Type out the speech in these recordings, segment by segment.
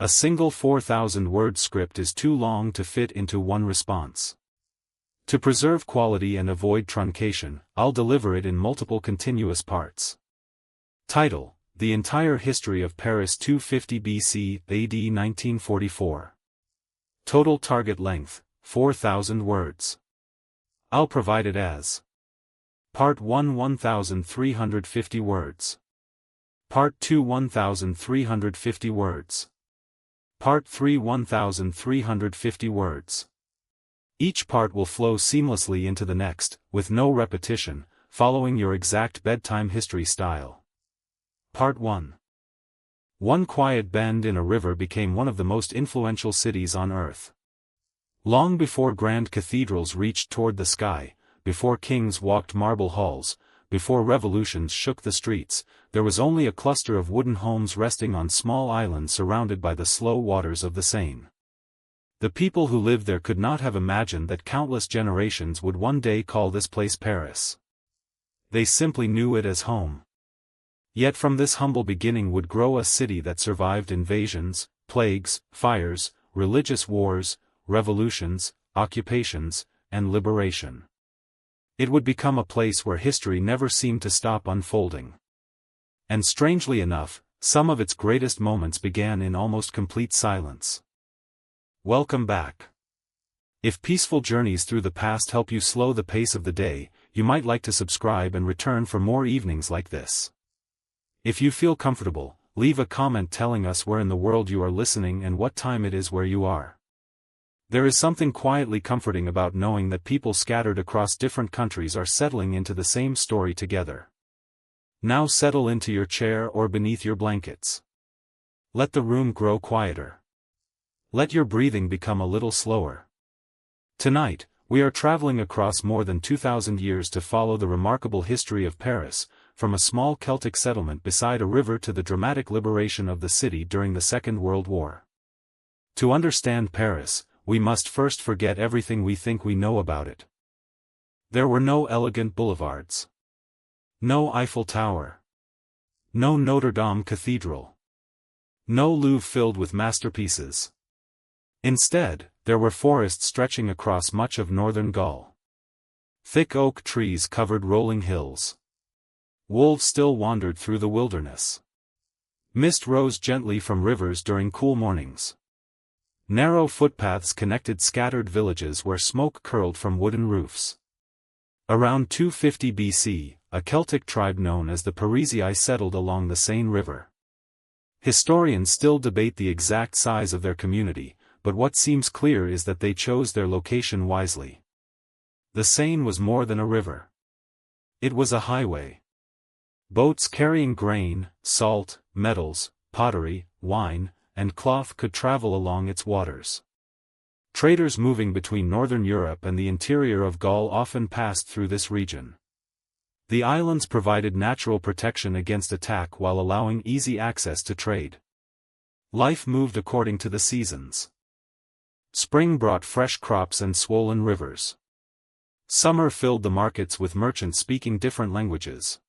A single 4,000-word script is too long to fit into one response. To preserve quality and avoid truncation, I'll deliver it in multiple continuous parts. Title: The Entire History of Paris 250 BC AD 1944. Total target length, 4,000 words. I'll provide it as Part 1 1,350 words. Part 2 1,350 words. Part 3 1,350 words. Each part will flow seamlessly into the next, with no repetition, following your exact bedtime history style. Part 1. One quiet bend in a river became one of the most influential cities on earth. Long before grand cathedrals reached toward the sky, before kings walked marble halls, before revolutions shook the streets, there was only a cluster of wooden homes resting on small islands surrounded by the slow waters of the Seine. The people who lived there could not have imagined that countless generations would one day call this place Paris. They simply knew it as home. Yet from this humble beginning would grow a city that survived invasions, plagues, fires, religious wars, revolutions, occupations, and liberation. It would become a place where history never seemed to stop unfolding. And strangely enough, some of its greatest moments began in almost complete silence. Welcome back. If peaceful journeys through the past help you slow the pace of the day, you might like to subscribe and return for more evenings like this. If you feel comfortable, leave a comment telling us where in the world you are listening and what time it is where you are. There is something quietly comforting about knowing that people scattered across different countries are settling into the same story together. Now settle into your chair or beneath your blankets. Let the room grow quieter. Let your breathing become a little slower. Tonight, we are traveling across more than 2,000 years to follow the remarkable history of Paris, from a small Celtic settlement beside a river to the dramatic liberation of the city during the Second World War. To understand Paris, we must first forget everything we think we know about it. There were no elegant boulevards. No Eiffel Tower. No Notre-Dame Cathedral. No Louvre filled with masterpieces. Instead, there were forests stretching across much of northern Gaul. Thick oak trees covered rolling hills. Wolves still wandered through the wilderness. Mist rose gently from rivers during cool mornings. Narrow footpaths connected scattered villages where smoke curled from wooden roofs. Around 250 BC, a Celtic tribe known as the Parisii settled along the Seine River. Historians still debate the exact size of their community, but what seems clear is that they chose their location wisely. The Seine was more than a river. It was a highway. Boats carrying grain, salt, metals, pottery, wine, and cloth could travel along its waters. Traders moving between northern Europe and the interior of Gaul often passed through this region. The islands provided natural protection against attack while allowing easy access to trade. Life moved according to the seasons. Spring brought fresh crops and swollen rivers. Summer filled the markets with merchants speaking different languages.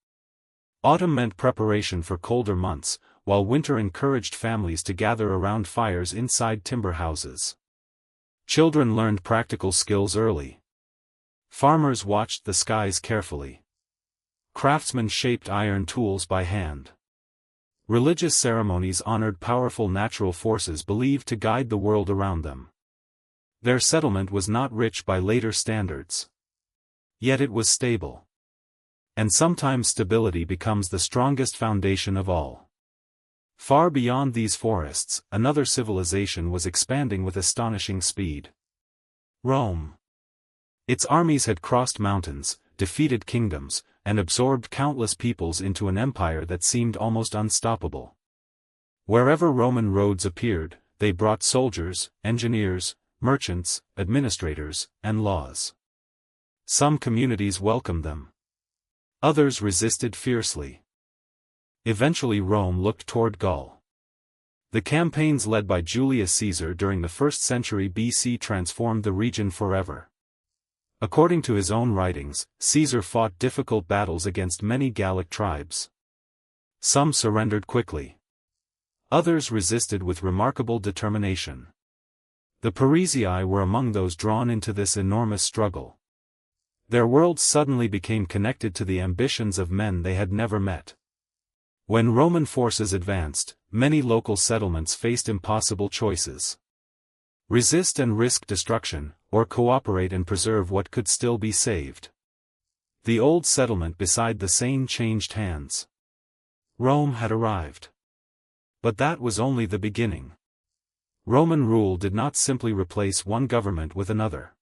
Autumn meant preparation for colder months, while winter encouraged families to gather around fires inside timber houses. Children learned practical skills early. Farmers watched the skies carefully. Craftsmen shaped iron tools by hand. Religious ceremonies honored powerful natural forces believed to guide the world around them. Their settlement was not rich by later standards. Yet it was stable. And sometimes stability becomes the strongest foundation of all. Far beyond these forests, another civilization was expanding with astonishing speed. Rome. Its armies had crossed mountains, defeated kingdoms, and absorbed countless peoples into an empire that seemed almost unstoppable. Wherever Roman roads appeared, they brought soldiers, engineers, merchants, administrators, and laws. Some communities welcomed them. Others resisted fiercely. Eventually Rome looked toward Gaul. The campaigns led by Julius Caesar during the 1st century BC transformed the region forever. According to his own writings, Caesar fought difficult battles against many Gallic tribes. Some surrendered quickly. Others resisted with remarkable determination. The Parisii were among those drawn into this enormous struggle. Their worlds suddenly became connected to the ambitions of men they had never met. When Roman forces advanced, many local settlements faced impossible choices. Resist and risk destruction, or cooperate and preserve what could still be saved. The old settlement beside the Seine changed hands. Rome had arrived. But that was only the beginning. Roman rule did not simply replace one government with another.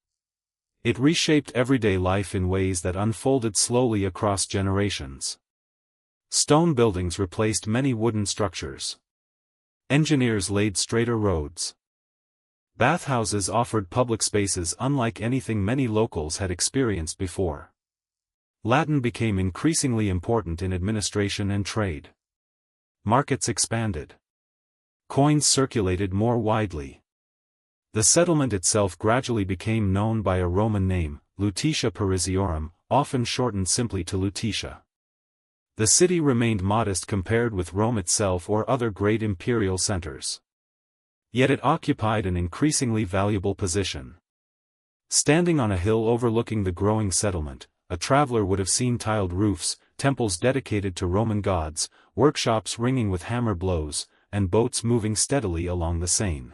It reshaped everyday life in ways that unfolded slowly across generations. Stone buildings replaced many wooden structures. Engineers laid straighter roads. Bathhouses offered public spaces unlike anything many locals had experienced before. Latin became increasingly important in administration and trade. Markets expanded. Coins circulated more widely. The settlement itself gradually became known by a Roman name, Lutetia Parisiorum, often shortened simply to Lutetia. The city remained modest compared with Rome itself or other great imperial centers. Yet it occupied an increasingly valuable position. Standing on a hill overlooking the growing settlement, a traveler would have seen tiled roofs, temples dedicated to Roman gods, workshops ringing with hammer blows, and boats moving steadily along the Seine.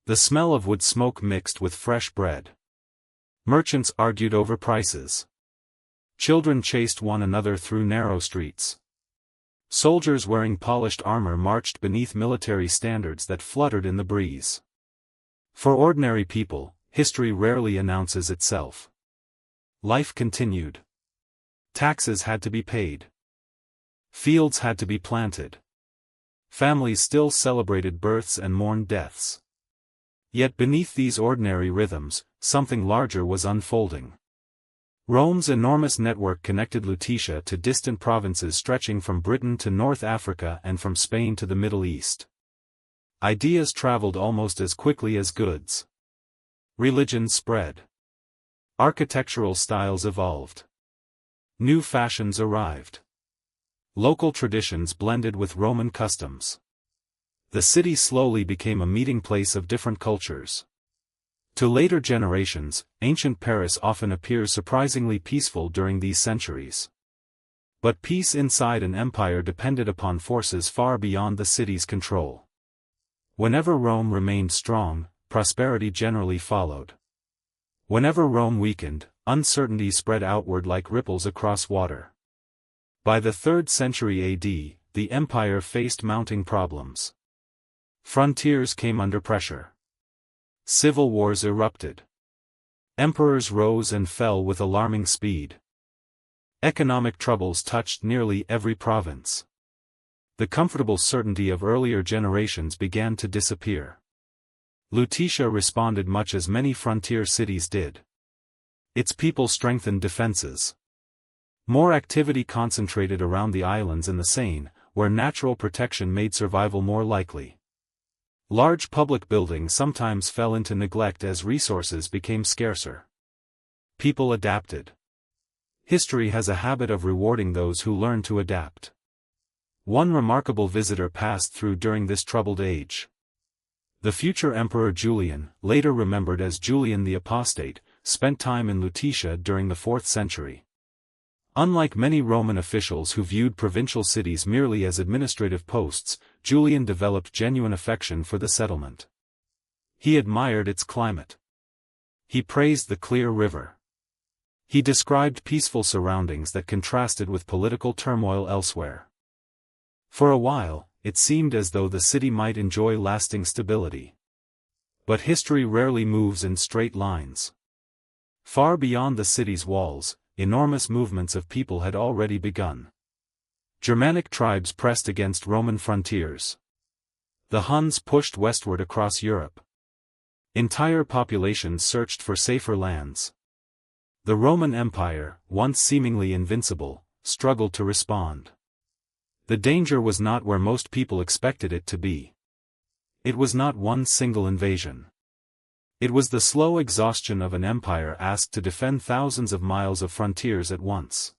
The smell of wood smoke mixed with fresh bread. Merchants argued over prices. Children chased one another through narrow streets. Soldiers wearing polished armor marched beneath military standards that fluttered in the breeze. For ordinary people, history rarely announces itself. Life continued. Taxes had to be paid. Fields had to be planted. Families still celebrated births and mourned deaths. Yet beneath these ordinary rhythms, something larger was unfolding. Rome's enormous network connected Lutetia to distant provinces stretching from Britain to North Africa and from Spain to the Middle East. Ideas traveled almost as quickly as goods. Religion spread. Architectural styles evolved. New fashions arrived. Local traditions blended with Roman customs. The city slowly became a meeting place of different cultures. To later generations, ancient Paris often appears surprisingly peaceful during these centuries. But peace inside an empire depended upon forces far beyond the city's control. Whenever Rome remained strong, prosperity generally followed. Whenever Rome weakened, uncertainty spread outward like ripples across water. By the 3rd century AD, the empire faced mounting problems. Frontiers came under pressure. Civil wars erupted. Emperors rose and fell with alarming speed. Economic troubles touched nearly every province. The comfortable certainty of earlier generations began to disappear. Lutetia responded much as many frontier cities did. Its people strengthened defenses. More activity concentrated around the islands and the Seine, where natural protection made survival more likely. Large public buildings sometimes fell into neglect as resources became scarcer. People adapted. History has a habit of rewarding those who learn to adapt. One remarkable visitor passed through during this troubled age. The future Emperor Julian, later remembered as Julian the Apostate, spent time in Lutetia during the 4th century. Unlike many Roman officials who viewed provincial cities merely as administrative posts, Julian developed genuine affection for the settlement. He admired its climate. He praised the clear river. He described peaceful surroundings that contrasted with political turmoil elsewhere. For a while, it seemed as though the city might enjoy lasting stability. But history rarely moves in straight lines. Far beyond the city's walls, enormous movements of people had already begun. Germanic tribes pressed against Roman frontiers. The Huns pushed westward across Europe. Entire populations searched for safer lands. The Roman Empire, once seemingly invincible, struggled to respond. The danger was not where most people expected it to be. It was not one single invasion. It was the slow exhaustion of an empire asked to defend thousands of miles of frontiers at once.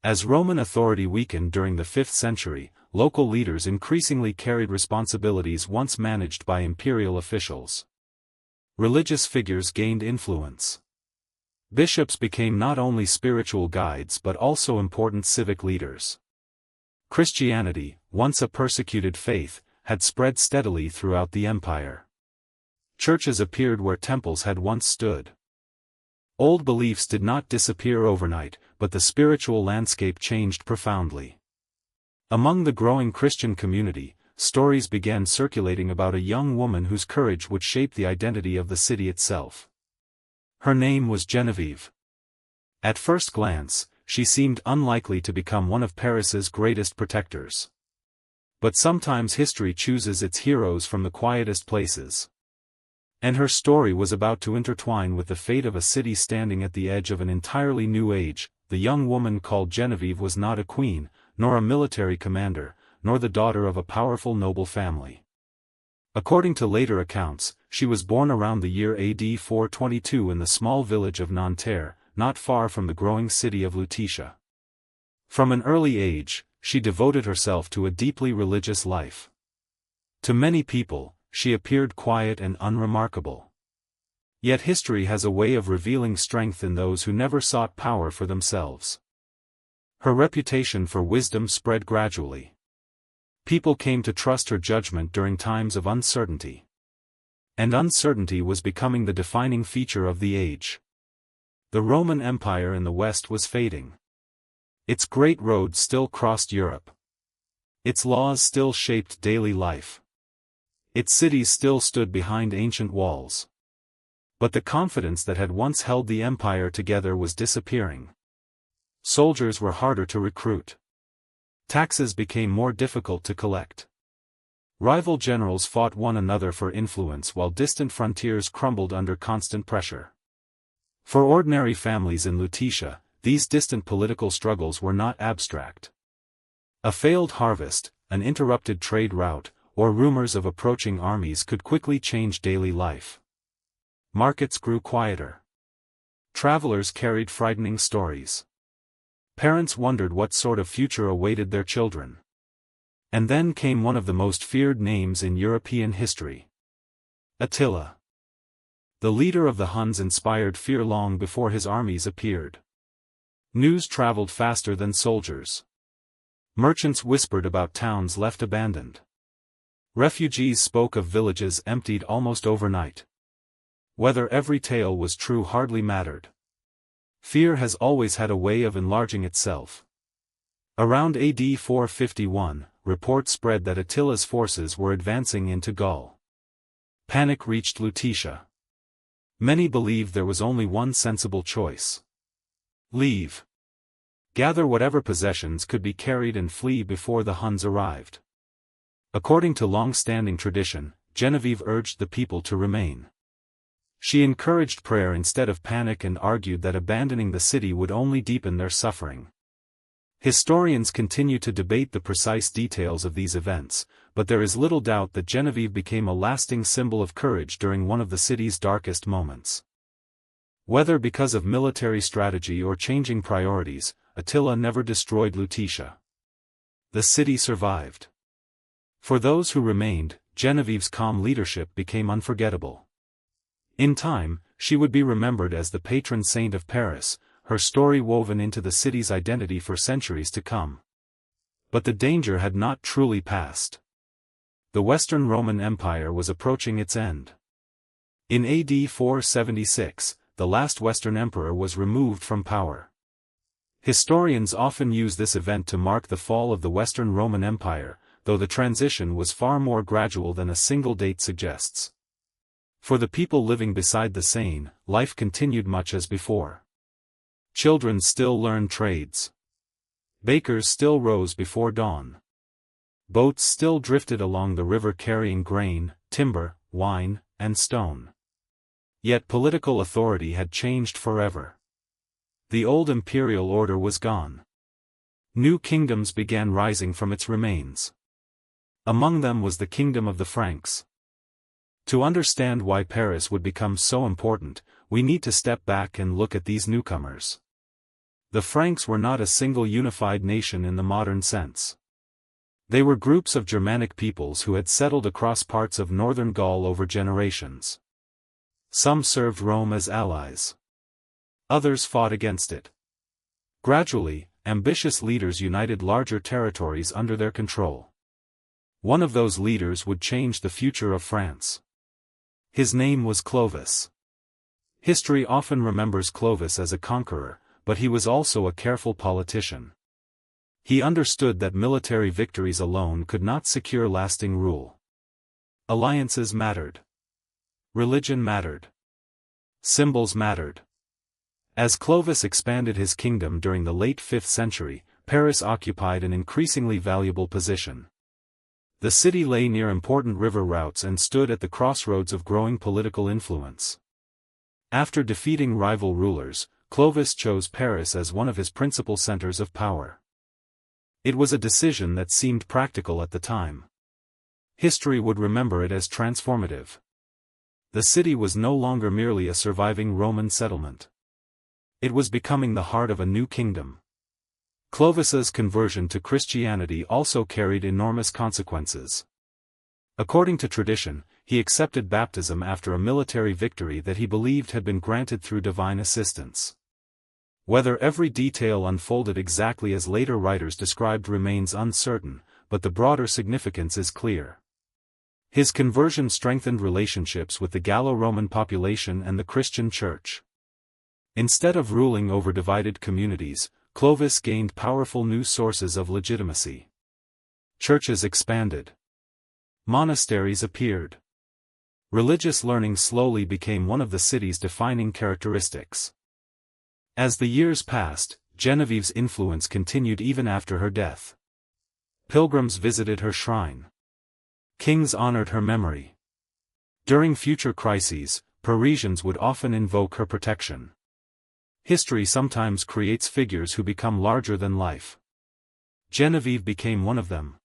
As Roman authority weakened during the 5th century, local leaders increasingly carried responsibilities once managed by imperial officials. Religious figures gained influence. Bishops became not only spiritual guides but also important civic leaders. Christianity, once a persecuted faith, had spread steadily throughout the empire. Churches appeared where temples had once stood. Old beliefs did not disappear overnight, but the spiritual landscape changed profoundly. Among the growing Christian community, stories began circulating about a young woman whose courage would shape the identity of the city itself. Her name was Genevieve. At first glance, she seemed unlikely to become one of Paris's greatest protectors. But sometimes history chooses its heroes from the quietest places. And her story was about to intertwine with the fate of a city standing at the edge of an entirely new age. The young woman called Genevieve was not a queen, nor a military commander, nor the daughter of a powerful noble family. According to later accounts, she was born around the year AD 422 in the small village of Nanterre, not far from the growing city of Lutetia. From an early age, she devoted herself to a deeply religious life. To many people, she appeared quiet and unremarkable. Yet history has a way of revealing strength in those who never sought power for themselves. Her reputation for wisdom spread gradually. People came to trust her judgment during times of uncertainty. And uncertainty was becoming the defining feature of the age. The Roman Empire in the West was fading. Its great roads still crossed Europe. Its laws still shaped daily life. Its cities still stood behind ancient walls. But the confidence that had once held the empire together was disappearing. Soldiers were harder to recruit. Taxes became more difficult to collect. Rival generals fought one another for influence while distant frontiers crumbled under constant pressure. For ordinary families in Lutetia, these distant political struggles were not abstract. A failed harvest, an interrupted trade route, or rumors of approaching armies could quickly change daily life. Markets grew quieter. Travelers carried frightening stories. Parents wondered what sort of future awaited their children. And then came one of the most feared names in European history. Attila. The leader of the Huns inspired fear long before his armies appeared. News traveled faster than soldiers. Merchants whispered about towns left abandoned. Refugees spoke of villages emptied almost overnight. Whether every tale was true hardly mattered. Fear has always had a way of enlarging itself. Around AD 451, reports spread that Attila's forces were advancing into Gaul. Panic reached Lutetia. Many believed there was only one sensible choice. Leave. Gather whatever possessions could be carried and flee before the Huns arrived. According to long-standing tradition, Genevieve urged the people to remain. She encouraged prayer instead of panic and argued that abandoning the city would only deepen their suffering. Historians continue to debate the precise details of these events, but there is little doubt that Genevieve became a lasting symbol of courage during one of the city's darkest moments. Whether because of military strategy or changing priorities, Attila never destroyed Lutetia. The city survived. For those who remained, Genevieve's calm leadership became unforgettable. In time, she would be remembered as the patron saint of Paris, her story woven into the city's identity for centuries to come. But the danger had not truly passed. The Western Roman Empire was approaching its end. In AD 476, the last Western emperor was removed from power. Historians often use this event to mark the fall of the Western Roman Empire, though the transition was far more gradual than a single date suggests. For the people living beside the Seine, life continued much as before. Children still learned trades. Bakers still rose before dawn. Boats still drifted along the river carrying grain, timber, wine, and stone. Yet political authority had changed forever. The old imperial order was gone. New kingdoms began rising from its remains. Among them was the kingdom of the Franks. To understand why Paris would become so important, we need to step back and look at these newcomers. The Franks were not a single unified nation in the modern sense. They were groups of Germanic peoples who had settled across parts of northern Gaul over generations. Some served Rome as allies. Others fought against it. Gradually, ambitious leaders united larger territories under their control. One of those leaders would change the future of France. His name was Clovis. History often remembers Clovis as a conqueror, but he was also a careful politician. He understood that military victories alone could not secure lasting rule. Alliances mattered. Religion mattered. Symbols mattered. As Clovis expanded his kingdom during the late 5th century, Paris occupied an increasingly valuable position. The city lay near important river routes and stood at the crossroads of growing political influence. After defeating rival rulers, Clovis chose Paris as one of his principal centers of power. It was a decision that seemed practical at the time. History would remember it as transformative. The city was no longer merely a surviving Roman settlement. It was becoming the heart of a new kingdom. Clovis's conversion to Christianity also carried enormous consequences. According to tradition, he accepted baptism after a military victory that he believed had been granted through divine assistance. Whether every detail unfolded exactly as later writers described remains uncertain, but the broader significance is clear. His conversion strengthened relationships with the Gallo-Roman population and the Christian Church. Instead of ruling over divided communities, Clovis gained powerful new sources of legitimacy. Churches expanded. Monasteries appeared. Religious learning slowly became one of the city's defining characteristics. As the years passed, Genevieve's influence continued even after her death. Pilgrims visited her shrine. Kings honored her memory. During future crises, Parisians would often invoke her protection. History sometimes creates figures who become larger than life. Genevieve became one of them.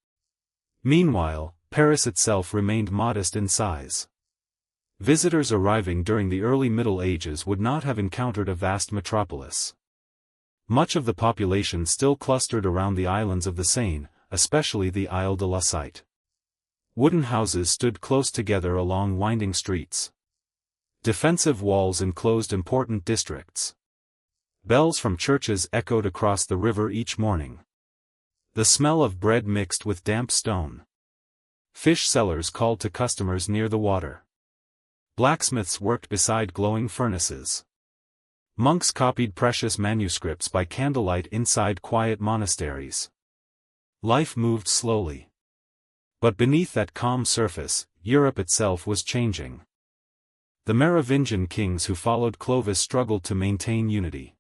Meanwhile, Paris itself remained modest in size. Visitors arriving during the early Middle Ages would not have encountered a vast metropolis. Much of the population still clustered around the islands of the Seine, especially the Isle de la Cite. Wooden houses stood close together along winding streets. Defensive walls enclosed important districts. Bells from churches echoed across the river each morning. The smell of bread mixed with damp stone. Fish sellers called to customers near the water. Blacksmiths worked beside glowing furnaces. Monks copied precious manuscripts by candlelight inside quiet monasteries. Life moved slowly. But beneath that calm surface, Europe itself was changing. The Merovingian kings who followed Clovis struggled to maintain unity.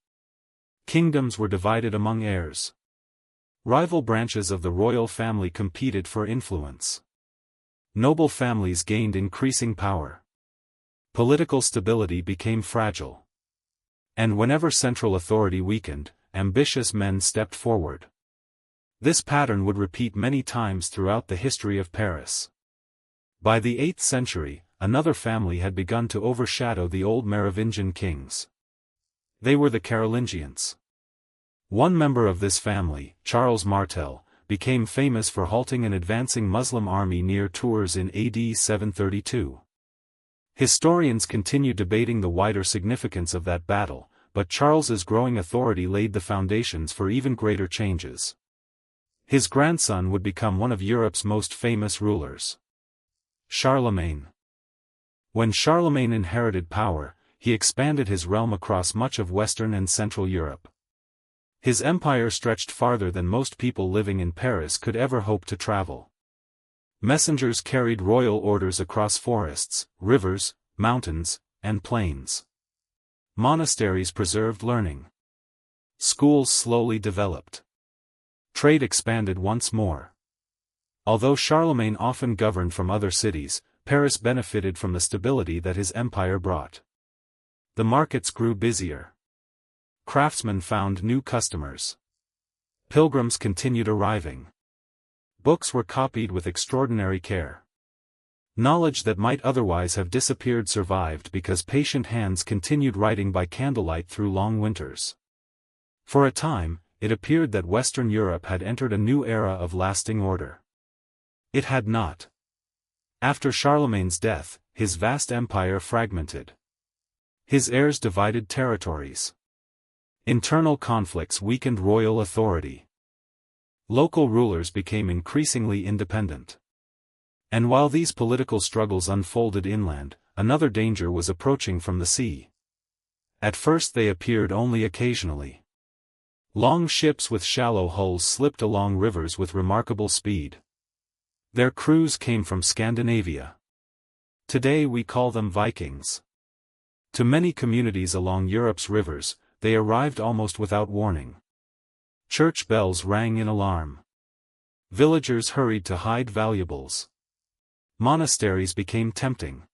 Kingdoms were divided among heirs. Rival branches of the royal family competed for influence. Noble families gained increasing power. Political stability became fragile. And whenever central authority weakened, ambitious men stepped forward. This pattern would repeat many times throughout the history of Paris. By the 8th century, another family had begun to overshadow the old Merovingian kings. They were the Carolingians. One member of this family, Charles Martel, became famous for halting an advancing Muslim army near Tours in AD 732. Historians continue debating the wider significance of that battle, but Charles's growing authority laid the foundations for even greater changes. His grandson would become one of Europe's most famous rulers. Charlemagne. When Charlemagne inherited power, he expanded his realm across much of Western and Central Europe. His empire stretched farther than most people living in Paris could ever hope to travel. Messengers carried royal orders across forests, rivers, mountains, and plains. Monasteries preserved learning. Schools slowly developed. Trade expanded once more. Although Charlemagne often governed from other cities, Paris benefited from the stability that his empire brought. The markets grew busier. Craftsmen found new customers. Pilgrims continued arriving. Books were copied with extraordinary care. Knowledge that might otherwise have disappeared survived because patient hands continued writing by candlelight through long winters. For a time, it appeared that Western Europe had entered a new era of lasting order. It had not. After Charlemagne's death, his vast empire fragmented. His heirs divided territories. Internal conflicts weakened royal authority. Local rulers became increasingly independent. And while these political struggles unfolded inland, another danger was approaching from the sea. At first they appeared only occasionally. Long ships with shallow hulls slipped along rivers with remarkable speed. Their crews came from Scandinavia. Today we call them Vikings. To many communities along Europe's rivers, they arrived almost without warning. Church bells rang in alarm. Villagers hurried to hide valuables. Monasteries became tempting.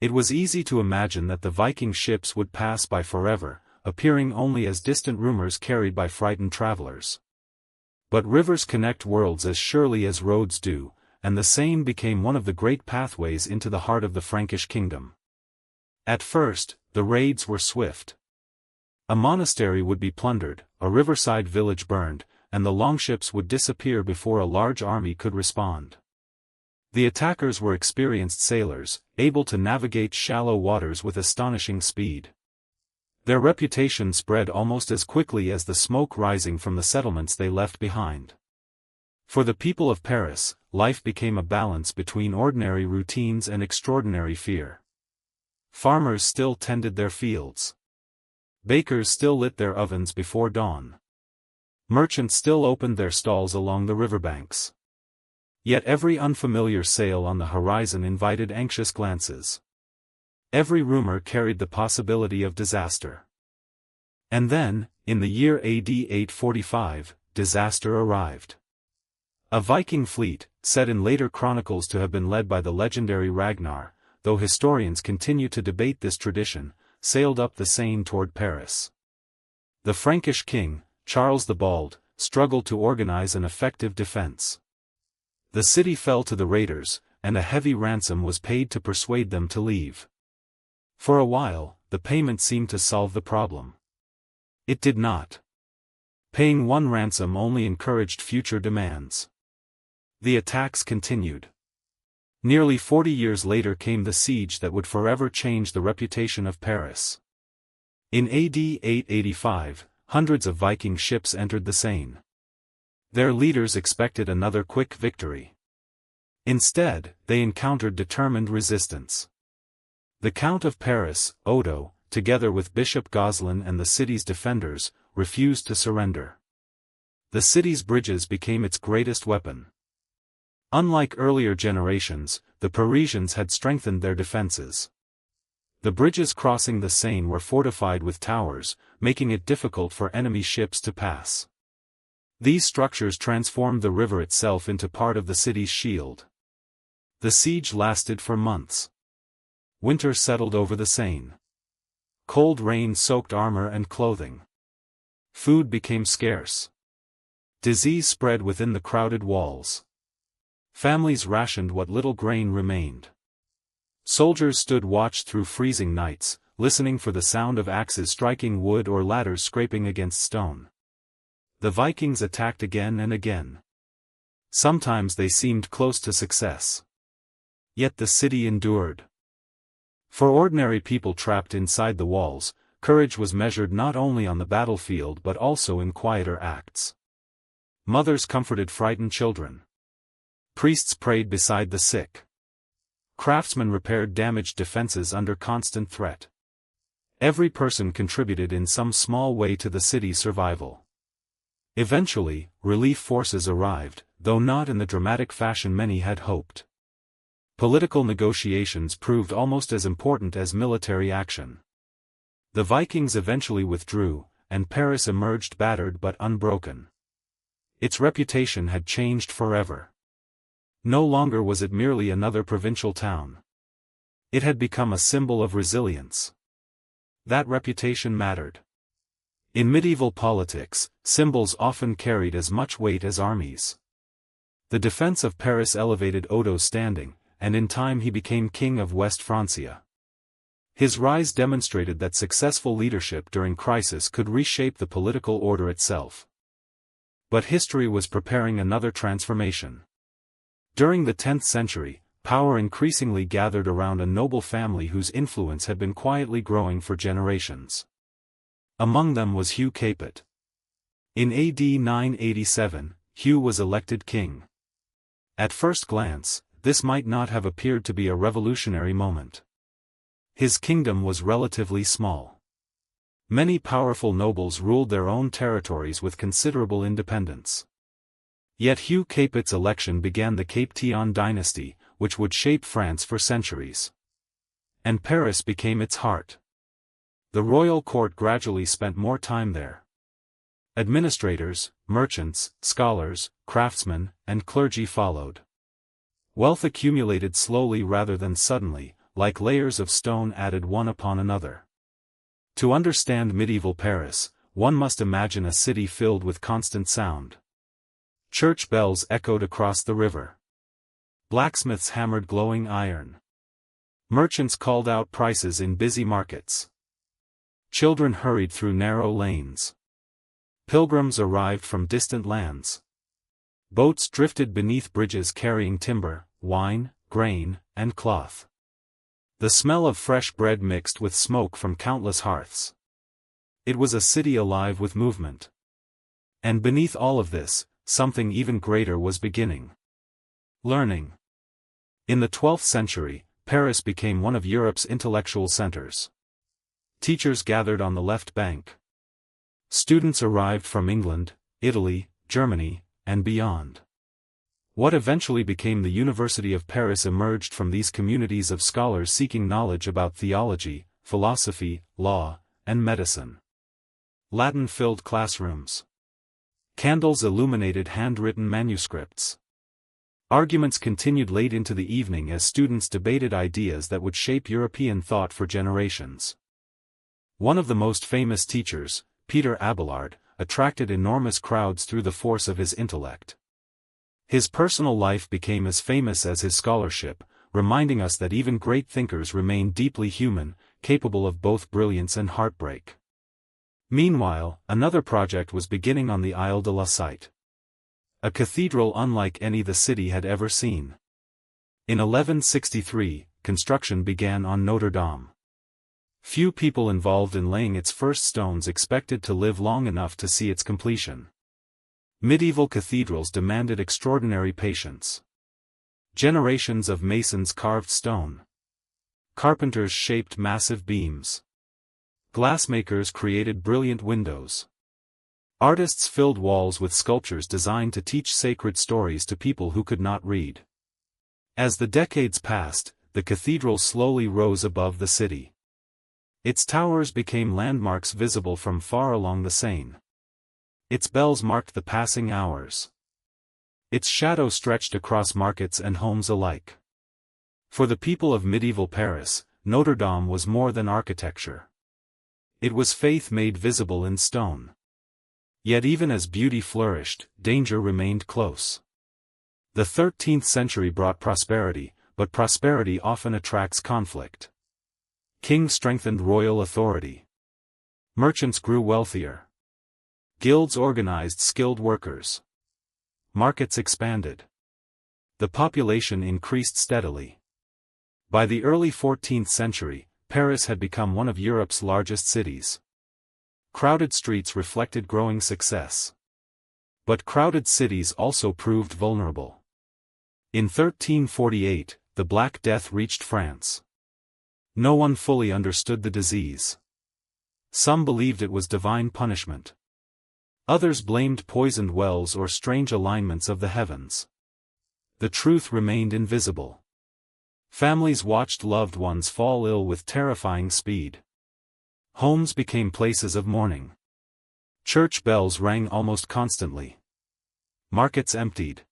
It was easy to imagine that the Viking ships would pass by forever, appearing only as distant rumors carried by frightened travelers. But rivers connect worlds as surely as roads do, and the Seine became one of the great pathways into the heart of the Frankish kingdom. At first, the raids were swift. A monastery would be plundered, a riverside village burned, and the longships would disappear before a large army could respond. The attackers were experienced sailors, able to navigate shallow waters with astonishing speed. Their reputation spread almost as quickly as the smoke rising from the settlements they left behind. For the people of Paris, life became a balance between ordinary routines and extraordinary fear. Farmers still tended their fields. Bakers still lit their ovens before dawn. Merchants still opened their stalls along the riverbanks. Yet every unfamiliar sail on the horizon invited anxious glances. Every rumor carried the possibility of disaster. And then, in the year AD 845, disaster arrived. A Viking fleet, said in later chronicles to have been led by the legendary Ragnar, though historians continue to debate this tradition, sailed up the Seine toward Paris. The Frankish king, Charles the Bald, struggled to organize an effective defense. The city fell to the raiders, and a heavy ransom was paid to persuade them to leave. For a while, the payment seemed to solve the problem. It did not. Paying one ransom only encouraged future demands. The attacks continued. Nearly 40 years later came the siege that would forever change the reputation of Paris. In AD 885, hundreds of Viking ships entered the Seine. Their leaders expected another quick victory. Instead, they encountered determined resistance. The Count of Paris, Odo, together with Bishop Goslin and the city's defenders, refused to surrender. The city's bridges became its greatest weapon. Unlike earlier generations, the Parisians had strengthened their defenses. The bridges crossing the Seine were fortified with towers, making it difficult for enemy ships to pass. These structures transformed the river itself into part of the city's shield. The siege lasted for months. Winter settled over the Seine. Cold rain soaked armor and clothing. Food became scarce. Disease spread within the crowded walls. Families rationed what little grain remained. Soldiers stood watch through freezing nights, listening for the sound of axes striking wood or ladders scraping against stone. The Vikings attacked again and again. Sometimes they seemed close to success. Yet the city endured. For ordinary people trapped inside the walls, courage was measured not only on the battlefield but also in quieter acts. Mothers comforted frightened children. Priests prayed beside the sick. Craftsmen repaired damaged defenses under constant threat. Every person contributed in some small way to the city's survival. Eventually, relief forces arrived, though not in the dramatic fashion many had hoped. Political negotiations proved almost as important as military action. The Vikings eventually withdrew, and Paris emerged battered but unbroken. Its reputation had changed forever. No longer was it merely another provincial town. It had become a symbol of resilience. That reputation mattered. In medieval politics, symbols often carried as much weight as armies. The defense of Paris elevated Odo's standing, and in time he became king of West Francia. His rise demonstrated that successful leadership during crisis could reshape the political order itself. But history was preparing another transformation. During the 10th century, power increasingly gathered around a noble family whose influence had been quietly growing for generations. Among them was Hugh Capet. In AD 987, Hugh was elected king. At first glance, this might not have appeared to be a revolutionary moment. His kingdom was relatively small. Many powerful nobles ruled their own territories with considerable independence. Yet Hugh Capet's election began the Capetian dynasty, which would shape France for centuries. And Paris became its heart. The royal court gradually spent more time there. Administrators, merchants, scholars, craftsmen, and clergy followed. Wealth accumulated slowly rather than suddenly, like layers of stone added one upon another. To understand medieval Paris, one must imagine a city filled with constant sound. Church bells echoed across the river. Blacksmiths hammered glowing iron. Merchants called out prices in busy markets. Children hurried through narrow lanes. Pilgrims arrived from distant lands. Boats drifted beneath bridges carrying timber, wine, grain, and cloth. The smell of fresh bread mixed with smoke from countless hearths. It was a city alive with movement. And beneath all of this, something even greater was beginning. Learning. In the 12th century, Paris became one of Europe's intellectual centers. Teachers gathered on the left bank. Students arrived from England, Italy, Germany, and beyond. What eventually became the University of Paris emerged from these communities of scholars seeking knowledge about theology, philosophy, law, and medicine. Latin filled classrooms. Candles illuminated handwritten manuscripts. Arguments continued late into the evening as students debated ideas that would shape European thought for generations. One of the most famous teachers, Peter Abelard, attracted enormous crowds through the force of his intellect. His personal life became as famous as his scholarship, reminding us that even great thinkers remain deeply human, capable of both brilliance and heartbreak. Meanwhile, another project was beginning on the Isle de la Cité. A cathedral unlike any the city had ever seen. In 1163, construction began on Notre-Dame. Few people involved in laying its first stones expected to live long enough to see its completion. Medieval cathedrals demanded extraordinary patience. Generations of masons carved stone. Carpenters shaped massive beams. Glassmakers created brilliant windows. Artists filled walls with sculptures designed to teach sacred stories to people who could not read. As the decades passed, the cathedral slowly rose above the city. Its towers became landmarks visible from far along the Seine. Its bells marked the passing hours. Its shadow stretched across markets and homes alike. For the people of medieval Paris, Notre-Dame was more than architecture. It was faith made visible in stone. Yet even as beauty flourished, danger remained close. The 13th century brought prosperity, but prosperity often attracts conflict. Kings strengthened royal authority. Merchants grew wealthier. Guilds organized skilled workers. Markets expanded. The population increased steadily. By the early 14th century, Paris had become one of Europe's largest cities. Crowded streets reflected growing success. But crowded cities also proved vulnerable. In 1348, the Black Death reached France. No one fully understood the disease. Some believed it was divine punishment. Others blamed poisoned wells or strange alignments of the heavens. The truth remained invisible. Families watched loved ones fall ill with terrifying speed. Homes became places of mourning. Church bells rang almost constantly. Markets emptied.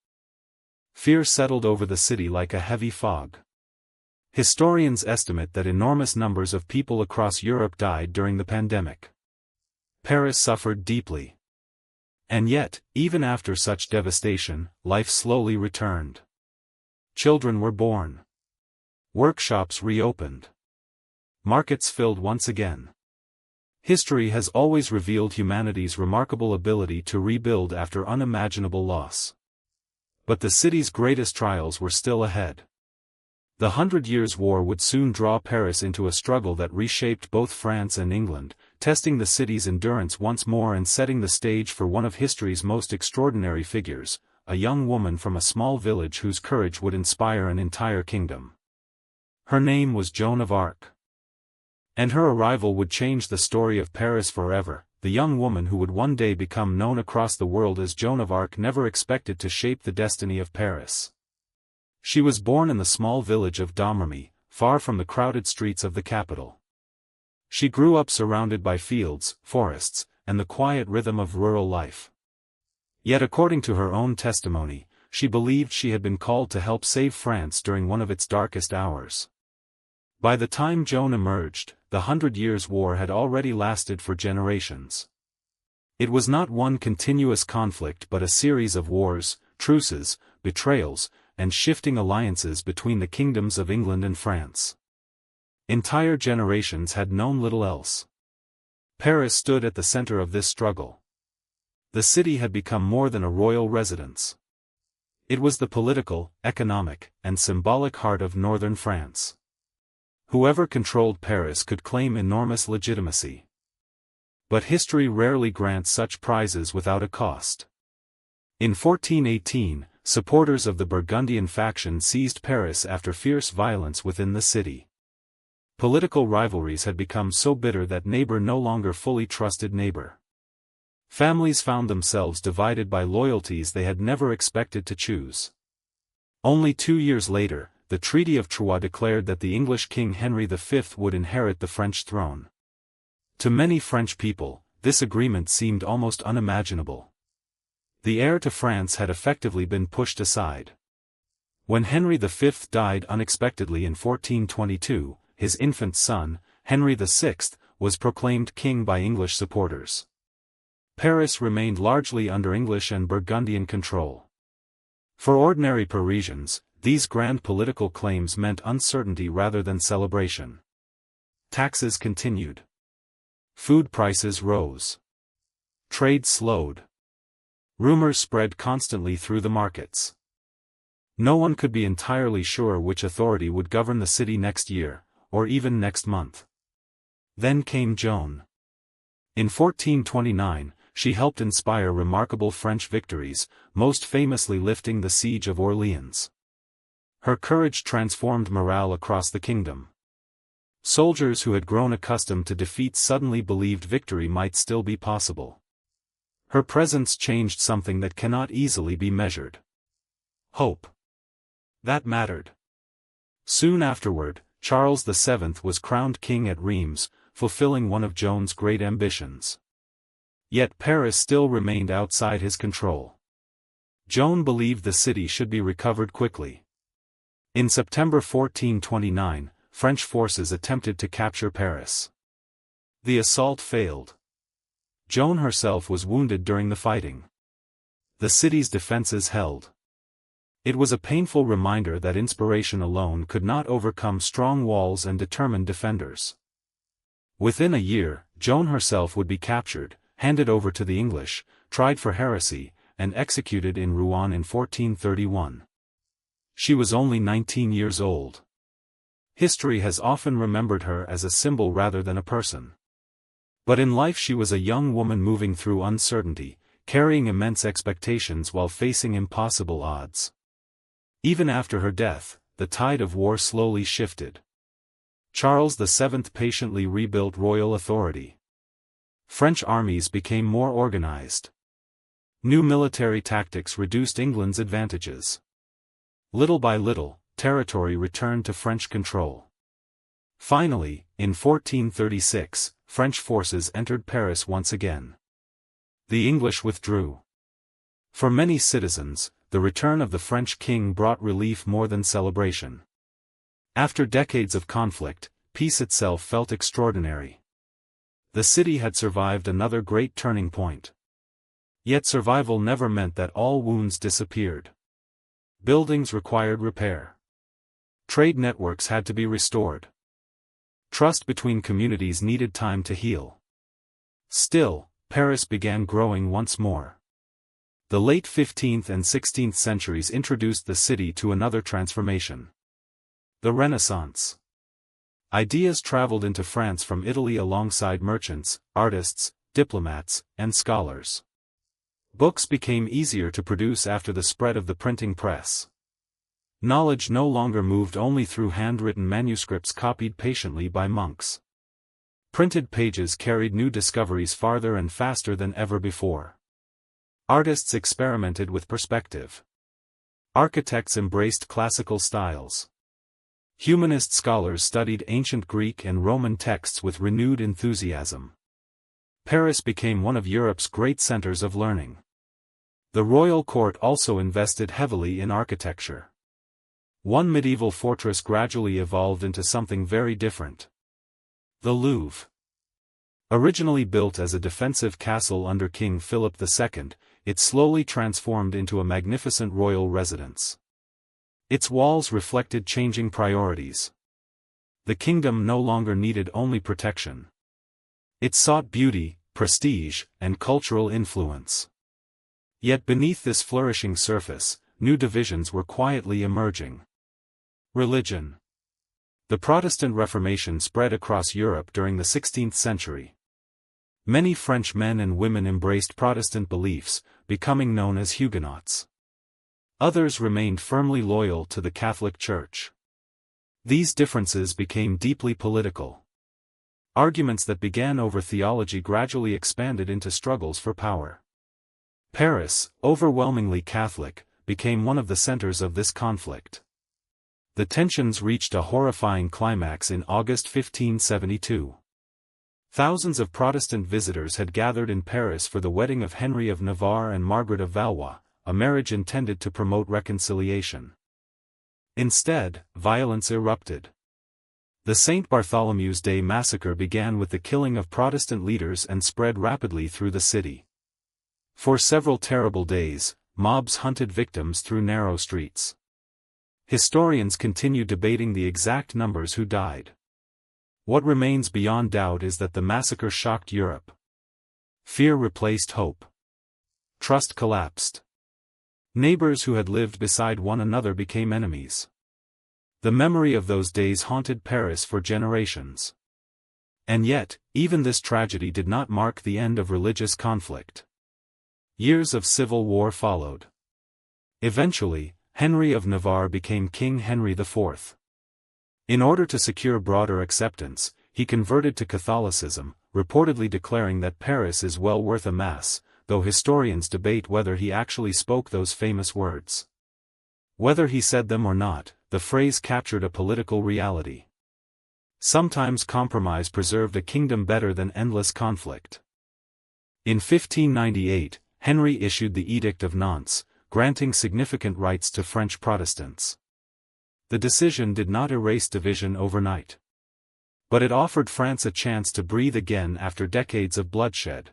Fear settled over the city like a heavy fog. Historians estimate that enormous numbers of people across Europe died during the pandemic. Paris suffered deeply. And yet, even after such devastation, life slowly returned. Children were born. Workshops reopened. Markets filled once again. History has always revealed humanity's remarkable ability to rebuild after unimaginable loss. But the city's greatest trials were still ahead. The 100 Years' War would soon draw Paris into a struggle that reshaped both France and England, testing the city's endurance once more and setting the stage for one of history's most extraordinary figures, a young woman from a small village whose courage would inspire an entire kingdom. Her name was Joan of Arc. And her arrival would change the story of Paris forever. The young woman who would one day become known across the world as Joan of Arc never expected to shape the destiny of Paris. She was born in the small village of Domremy, far from the crowded streets of the capital. She grew up surrounded by fields, forests, and the quiet rhythm of rural life. Yet according to her own testimony, she believed she had been called to help save France during one of its darkest hours. By the time Joan emerged, the 100 Years' War had already lasted for generations. It was not one continuous conflict but a series of wars, truces, betrayals, and shifting alliances between the kingdoms of England and France. Entire generations had known little else. Paris stood at the center of this struggle. The city had become more than a royal residence. It was the political, economic, and symbolic heart of northern France. Whoever controlled Paris could claim enormous legitimacy. But history rarely grants such prizes without a cost. In 1418, supporters of the Burgundian faction seized Paris after fierce violence within the city. Political rivalries had become so bitter that neighbor no longer fully trusted neighbor. Families found themselves divided by loyalties they had never expected to choose. Only 2 years later, the Treaty of Troyes declared that the English King Henry V would inherit the French throne. To many French people, this agreement seemed almost unimaginable. The heir to France had effectively been pushed aside. When Henry V died unexpectedly in 1422, his infant son, Henry VI, was proclaimed king by English supporters. Paris remained largely under English and Burgundian control. For ordinary Parisians, these grand political claims meant uncertainty rather than celebration. Taxes continued. Food prices rose. Trade slowed. Rumors spread constantly through the markets. No one could be entirely sure which authority would govern the city next year, or even next month. Then came Joan. In 1429, she helped inspire remarkable French victories, most famously lifting the siege of Orleans. Her courage transformed morale across the kingdom. Soldiers who had grown accustomed to defeat suddenly believed victory might still be possible. Her presence changed something that cannot easily be measured. Hope. That mattered. Soon afterward, Charles VII was crowned king at Reims, fulfilling one of Joan's great ambitions. Yet Paris still remained outside his control. Joan believed the city should be recovered quickly. In September 1429, French forces attempted to capture Paris. The assault failed. Joan herself was wounded during the fighting. The city's defenses held. It was a painful reminder that inspiration alone could not overcome strong walls and determined defenders. Within a year, Joan herself would be captured, handed over to the English, tried for heresy, and executed in Rouen in 1431. She was only 19 years old. History has often remembered her as a symbol rather than a person. But in life she was a young woman moving through uncertainty, carrying immense expectations while facing impossible odds. Even after her death, the tide of war slowly shifted. Charles VII patiently rebuilt royal authority. French armies became more organized. New military tactics reduced England's advantages. Little by little, territory returned to French control. Finally, in 1436, French forces entered Paris once again. The English withdrew. For many citizens, the return of the French king brought relief more than celebration. After decades of conflict, peace itself felt extraordinary. The city had survived another great turning point. Yet survival never meant that all wounds disappeared. Buildings required repair. Trade networks had to be restored. Trust between communities needed time to heal. Still, Paris began growing once more. The late 15th and 16th centuries introduced the city to another transformation. The Renaissance. Ideas traveled into France from Italy alongside merchants, artists, diplomats, and scholars. Books became easier to produce after the spread of the printing press. Knowledge no longer moved only through handwritten manuscripts copied patiently by monks. Printed pages carried new discoveries farther and faster than ever before. Artists experimented with perspective. Architects embraced classical styles. Humanist scholars studied ancient Greek and Roman texts with renewed enthusiasm. Paris became one of Europe's great centers of learning. The royal court also invested heavily in architecture. One medieval fortress gradually evolved into something very different. The Louvre. Originally built as a defensive castle under King Philip II, it slowly transformed into a magnificent royal residence. Its walls reflected changing priorities. The kingdom no longer needed only protection. It sought beauty, prestige, and cultural influence. Yet beneath this flourishing surface, new divisions were quietly emerging. Religion. The Protestant Reformation spread across Europe during the 16th century. Many French men and women embraced Protestant beliefs, becoming known as Huguenots. Others remained firmly loyal to the Catholic Church. These differences became deeply political. Arguments that began over theology gradually expanded into struggles for power. Paris, overwhelmingly Catholic, became one of the centers of this conflict. The tensions reached a horrifying climax in August 1572. Thousands of Protestant visitors had gathered in Paris for the wedding of Henry of Navarre and Margaret of Valois, a marriage intended to promote reconciliation. Instead, violence erupted. The St. Bartholomew's Day massacre began with the killing of Protestant leaders and spread rapidly through the city. For several terrible days, mobs hunted victims through narrow streets. Historians continue debating the exact numbers who died. What remains beyond doubt is that the massacre shocked Europe. Fear replaced hope. Trust collapsed. Neighbors who had lived beside one another became enemies. The memory of those days haunted Paris for generations. And yet, even this tragedy did not mark the end of religious conflict. Years of civil war followed. Eventually, Henry of Navarre became King Henry IV. In order to secure broader acceptance, he converted to Catholicism, reportedly declaring that Paris is well worth a mass, though historians debate whether he actually spoke those famous words. Whether he said them or not, the phrase captured a political reality. Sometimes compromise preserved a kingdom better than endless conflict. In 1598, Henry issued the Edict of Nantes, granting significant rights to French Protestants. The decision did not erase division overnight. But it offered France a chance to breathe again after decades of bloodshed.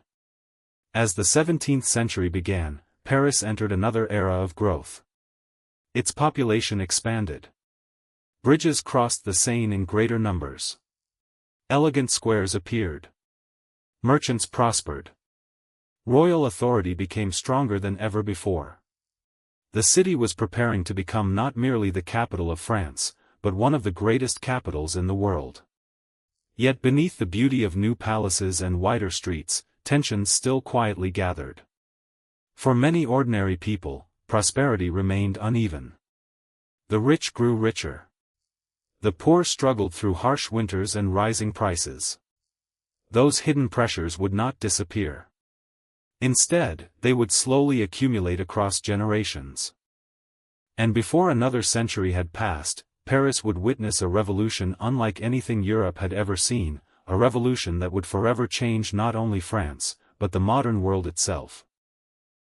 As the 17th century began, Paris entered another era of growth. Its population expanded. Bridges crossed the Seine in greater numbers. Elegant squares appeared. Merchants prospered. Royal authority became stronger than ever before. The city was preparing to become not merely the capital of France, but one of the greatest capitals in the world. Yet beneath the beauty of new palaces and wider streets, tensions still quietly gathered. For many ordinary people, prosperity remained uneven. The rich grew richer. The poor struggled through harsh winters and rising prices. Those hidden pressures would not disappear. Instead, they would slowly accumulate across generations. And before another century had passed, Paris would witness a revolution unlike anything Europe had ever seen, a revolution that would forever change not only France, but the modern world itself.